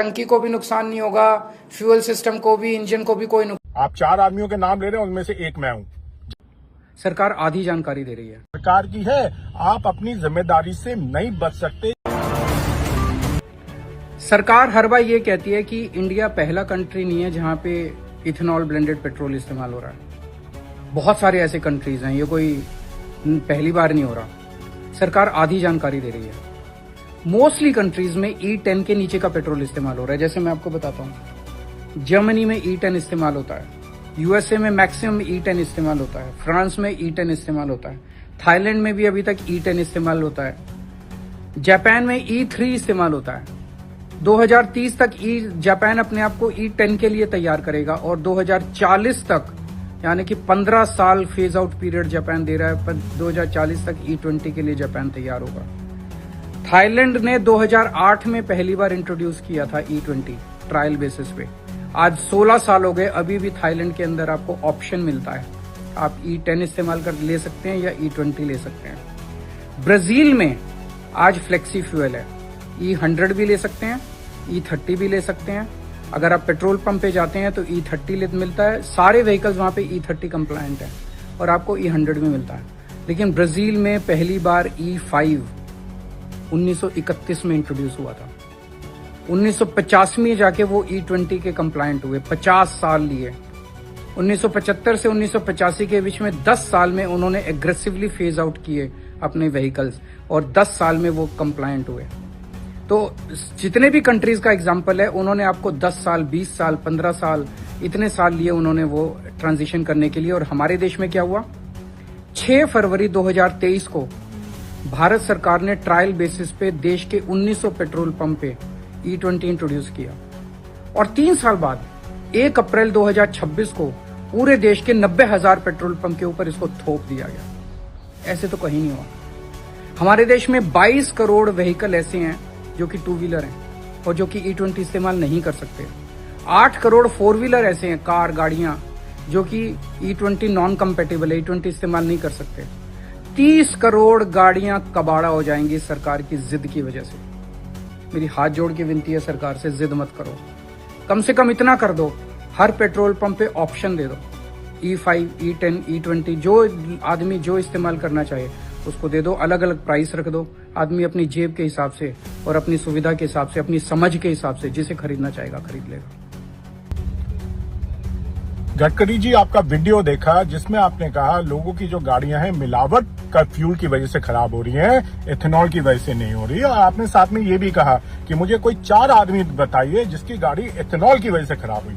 टंकी को भी नुकसान नहीं होगा, फ्यूल सिस्टम को भी, इंजन को भी कोई नुकसान। आप 4 आदमियों के नाम ले रहे हैं, उनमें से एक मैं हूं। सरकार आधी जानकारी दे रही है। सरकार की है, आप अपनी जिम्मेदारी से नहीं बच सकते। सरकार हर बार ये कहती है कि इंडिया पहला कंट्री नहीं है जहां पे इथेनॉल ब्लेंडेड पेट्रोल इस्तेमाल हो रहा है। बहुत सारे ऐसे कंट्रीज हैं, ये कोई पहली बार नहीं हो रहा। सरकार आधी जानकारी दे रही है। मोस्टली कंट्रीज में E10 के नीचे का पेट्रोल इस्तेमाल हो रहा है। जैसे मैं आपको बताता हूँ, जर्मनी में E10 इस्तेमाल होता है, यूएसए में मैक्सिमम E10 इस्तेमाल होता है, फ्रांस में E10 इस्तेमाल होता है, थाईलैंड में भी अभी तक E10 इस्तेमाल होता है, जापान में E3 इस्तेमाल होता है। 2030 तक जापान अपने आप को E10 के लिए तैयार करेगा और 2040 तक, यानी कि 15 साल फेज आउट पीरियड जापान दे रहा है, पर 2040 तक E20 के लिए जापान तैयार होगा। थाईलैंड ने 2008 में पहली बार इंट्रोड्यूस किया था E20 ट्रायल बेसिस पे। आज 16 साल हो गए, अभी भी थाईलैंड के अंदर आपको ऑप्शन मिलता है, आप E10 इस्तेमाल कर ले सकते हैं या E20 ले सकते हैं। ब्राजील में आज फ्लेक्सी फ्यूल है, E100 भी ले सकते हैं, E30 भी ले सकते हैं। अगर आप पेट्रोल पंप पे जाते हैं तो E30 मिलता है, सारे व्हीकल्स वहां पे E30 कंप्लायंट है और आपको E100 भी मिलता है। लेकिन ब्राजील में पहली बार E5 1931 में इंट्रोड्यूस हुआ था। 1950 में जाके वो E20 के कंप्लायंट हुए, 50 साल लिए। 1975 से 1985 के बीच में 10 साल में उन्होंने एग्रेसिवली फेज आउट किए अपने व्हीकल्स और 10 साल में वो कंप्लायंट हुए। तो जितने भी कंट्रीज का एग्जांपल है, उन्होंने आपको 10 साल, 20 साल, 15 साल, इतने साल लिए उन्होंने वो ट्रांजिशन करने के लिए। और हमारे देश में क्या हुआ, 6 फरवरी 2023 को भारत सरकार ने ट्रायल बेसिस पे देश के 1900 पेट्रोल पंप पे E20 इंट्रोड्यूस किया और 3 साल बाद 1 अप्रैल 2026 को पूरे देश के 90,000 पेट्रोल पंप के ऊपर इसको थोप दिया गया। ऐसे तो कहीं नहीं हुआ। हमारे देश में 22 करोड़ व्हीकल ऐसे हैं जो कि 2 व्हीलर हैं और जो कि E20 इस्तेमाल नहीं कर सकते। 8 करोड़ 4 व्हीलर ऐसे हैं, कार, गाड़ियां, जो कि E20 नॉन कंपेटेबल है, E20 इस्तेमाल नहीं कर सकते। 30 करोड़ गाड़ियां कबाड़ा हो जाएंगी सरकार की जिद की वजह से। मेरी हाथ जोड़ के विनती है सरकार से, जिद मत करो, कम से कम इतना कर दो, हर पेट्रोल पंप पे ऑप्शन दे दो, E5, E10, E20, जो आदमी जो इस्तेमाल करना चाहे उसको दे दो। अलग अलग प्राइस रख दो, आदमी अपनी जेब के हिसाब से और अपनी सुविधा के हिसाब से, अपनी समझ के हिसाब से जिसे खरीदना चाहेगा खरीद लेगा। गडकरी जी, आपका वीडियो देखा जिसमें आपने कहा लोगों की जो गाड़ियां हैं मिलावट का फ्यूल की वजह से खराब हो रही हैं, एथेनॉल की वजह से नहीं हो रही है। और आपने साथ में ये भी कहा कि मुझे कोई 4 आदमी बताइए जिसकी गाड़ी एथेनॉल की वजह से खराब हुई।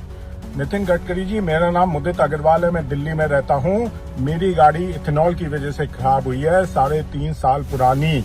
नितिन गडकरी जी, मेरा नाम मुदित अग्रवाल है, मैं दिल्ली में रहता हूँ। मेरी गाड़ी इथेनॉल की वजह से खराब हुई है। 3.5 साल पुरानी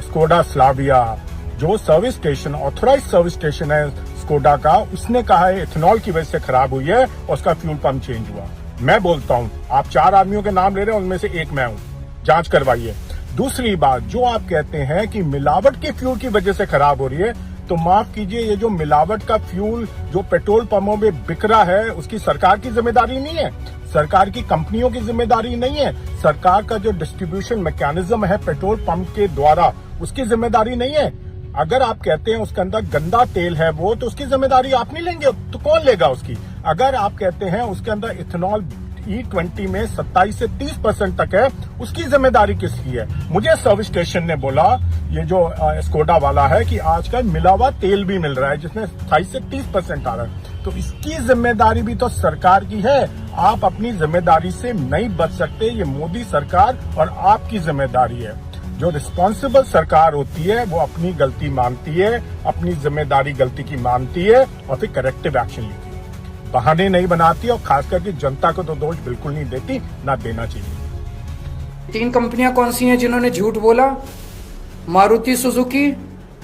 स्कोडा स्लाविया, जो service station, authorize service station है स्कोडा का, उसने कहा है इथेनॉल की वजह से खराब हुई है और उसका फ्यूल पंप चेंज हुआ। मैं बोलता हूँ, आप 4 आदमियों के नाम ले रहे हैं, उनमें से एक मैं हूँ, जांच करवाइए। दूसरी बात, जो आप कहते हैं कि मिलावट के फ्यूल की वजह से खराब हो रही है, तो माफ कीजिए, ये जो मिलावट का फ्यूल जो पेट्रोल पंपों में बिक रहा है, उसकी सरकार की जिम्मेदारी नहीं है, सरकार की कंपनियों की जिम्मेदारी नहीं है, सरकार का जो डिस्ट्रीब्यूशन मैकेनिज्म है पेट्रोल पंप के द्वारा, उसकी जिम्मेदारी नहीं है। अगर आप कहते हैं उसके अंदर गंदा तेल है वो, तो उसकी जिम्मेदारी आप नहीं लेंगे, तो कौन लेगा उसकी? अगर आप कहते हैं उसके अंदर इथेनॉल E20 में 27 से 30% तक है, उसकी जिम्मेदारी किसकी है? मुझे सर्विस स्टेशन ने बोला, ये जो स्कोडा वाला है, कि आजकल मिला हुआ तेल भी मिल रहा है जिसमें 28 से 30% आ रहा है, तो इसकी जिम्मेदारी भी तो सरकार की है। आप अपनी जिम्मेदारी से नहीं बच सकते, ये मोदी सरकार और आपकी जिम्मेदारी है। जो रिस्पॉन्सिबल सरकार होती है वो अपनी गलती मानती है, अपनी जिम्मेदारी गलती की मानती है और फिर करेक्टिव एक्शन लेती है, बहाने नहीं बनाती और खास करके जनता को तो दोष बिल्कुल नहीं देती, ना देना चाहिए। 3 कंपनियां कौन सी हैं जिन्होंने झूठ बोला? मारुति सुजुकी,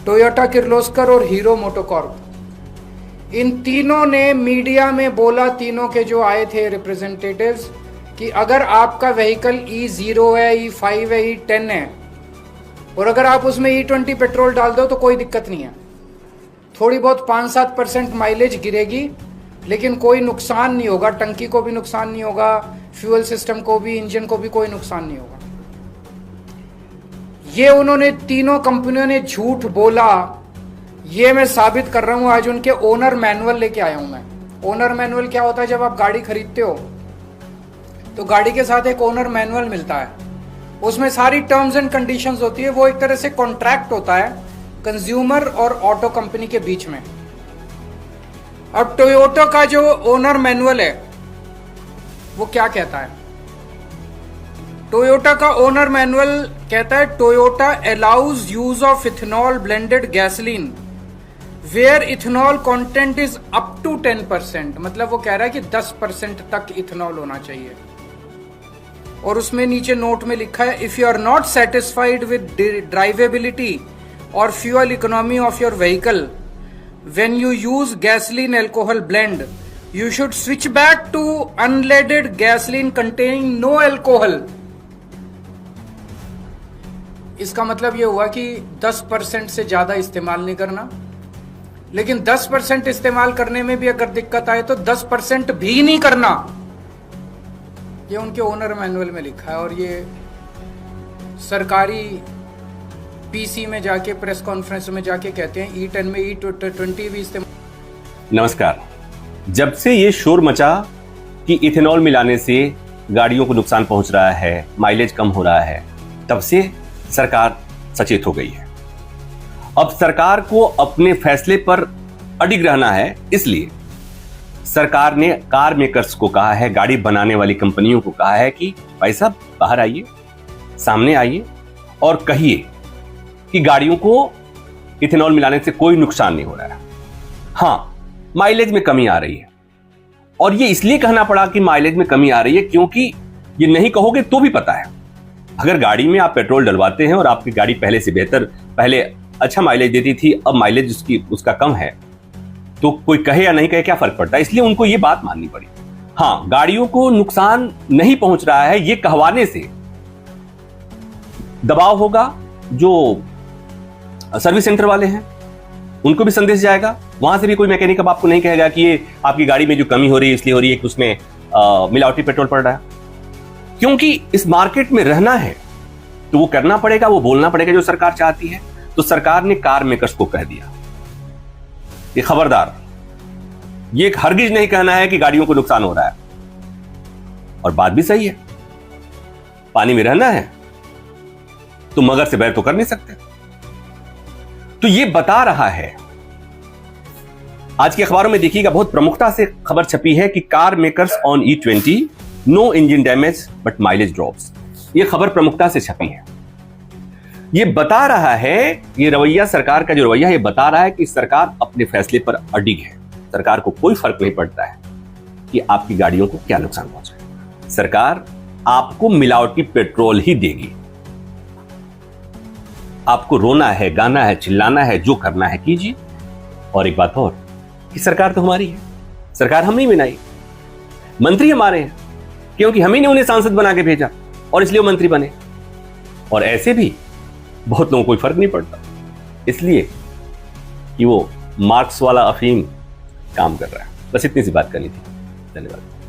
टोयोटा किर्लोस्कर और हीरो मोटोकॉर्प। इन तीनों ने मीडिया में बोला, तीनों के जो आए थे रिप्रेजेंटेटिव्स, कि अगर आपका व्हीकल E0 है, E5 है, E10 है और अगर आप उसमें E20 पेट्रोल डाल दो तो कोई दिक्कत नहीं है। थोड़ी बहुत 5-7% माइलेज गिरेगी, लेकिन कोई नुकसान नहीं होगा, टंकी को भी नुकसान नहीं होगा, फ्यूल सिस्टम को भी, इंजन को भी कोई नुकसान नहीं होगा। ये उन्होंने तीनों कंपनियों ने झूठ बोला, ये मैं साबित कर रहा हूं, आज उनके ओनर मैनुअल लेके आया हूं मैं। ओनर मैनुअल क्या होता है? जब आप गाड़ी खरीदते हो तो गाड़ी के साथ एक ओनर मैनुअल मिलता है, उसमें सारी टर्म्स एंड कंडीशंस होती है। वो एक तरह से कॉन्ट्रैक्ट होता है कंज्यूमर और ऑटो कंपनी के बीच में। अब टोयोटा का जो ओनर मैनुअल है वो क्या कहता है? टोयोटा का ओनर मैनुअल कहता है Toyota allows use of ethanol blended gasoline where ethanol content is up to 10%। मतलब वो कह रहा है कि 10% तक इथेनॉल होना चाहिए। और उसमें नीचे नोट में लिखा है, if you are not satisfied with drivability और fuel economy of your vehicle when you use gasoline alcohol blend, you should switch back to unleaded gasoline containing no alcohol। इसका मतलब ये हुआ कि 10% से ज्यादा इस्तेमाल नहीं करना, लेकिन 10% इस्तेमाल करने में भी अगर दिक्कत आए तो 10% भी नहीं करना। ये उनके ओनर मैनुअल में लिखा है। और ये सरकारी पीसी में जाके, प्रेस कॉन्फ्रेंस में जाके कहते हैं E10 में E20 भी इस्तेमाल। नमस्कार। जब से ये शोर मचा कि इथेनॉल मिलाने से गाड़ियों को नुकसान पहुंच रहा है, माइलेज कम हो रहा है, तब से सरकार सचेत हो गई है। अब सरकार को अपने फैसले पर अडिग रहना है, इसलिए सरकार ने कार मेकर्स को कहा है, गाड़ी बनाने वाली कंपनियों को कहा है कि भाई साहब बाहर आइए, सामने आइए और कहिए कि गाड़ियों को इथेनॉल मिलाने से कोई नुकसान नहीं हो रहा है। हाँ, माइलेज में कमी आ रही है, और ये इसलिए कहना पड़ा कि माइलेज में कमी आ रही है क्योंकि ये नहीं कहोगे तो भी पता है, अगर गाड़ी में आप पेट्रोल डलवाते हैं और आपकी गाड़ी पहले से बेहतर, पहले अच्छा माइलेज देती थी, अब माइलेज उसका कम है, तो कोई कहे या नहीं कहे क्या फर्क पड़ता है। इसलिए उनको ये बात माननी पड़ी। हाँ, गाड़ियों को नुकसान नहीं पहुंच रहा है, ये कहवाने से दबाव होगा जो सर्विस सेंटर वाले हैं, उनको भी संदेश जाएगा। वहां से भी कोई मैकेनिक अब आपको नहीं कहेगा कि ये आपकी गाड़ी में जो कमी हो रही है इसलिए हो रही है कि उसमें मिलावटी पेट्रोल पड़ रहा है। क्योंकि इस मार्केट में रहना है तो वो करना पड़ेगा, वो बोलना पड़ेगा जो सरकार चाहती है। तो सरकार ने कार मेकर्स को कह दिया कि खबरदार, ये हरगिज नहीं कहना है कि गाड़ियों को नुकसान हो रहा है। और बात भी सही है, पानी में रहना है तो मगर से बैर तो कर नहीं सकते। तो ये बता रहा है, आज की अखबारों में देखिएगा बहुत प्रमुखता से खबर छपी है कि car makers on E20 no engine damage but mileage drops. ये खबर प्रमुखता से छपी है। ये बता रहा है, ये रवैया सरकार का जो रवैया है, ये बता रहा है कि सरकार अपने फैसले पर अडिग है। सरकार को कोई फर्क नहीं पड़ता है कि आपकी गाड़ियों को क्या नुकसान पहुंचे। सरकार आपको मिलावटी पेट्रोल ही देगी। आपको रोना है, गाना है, चिल्लाना है, जो करना है कीजिए। और एक बात और कि सरकार तो हमारी है, सरकार हम नहीं बनाई, मंत्री हमारे हैं, क्योंकि हम ही ने उन्हें सांसद बना के भेजा और इसलिए वो मंत्री बने। और ऐसे भी बहुत लोगों को कोई फर्क नहीं पड़ता, इसलिए कि वो मार्क्स वाला अफीम काम कर रहा है। बस इतनी सी बात करनी थी। धन्यवाद।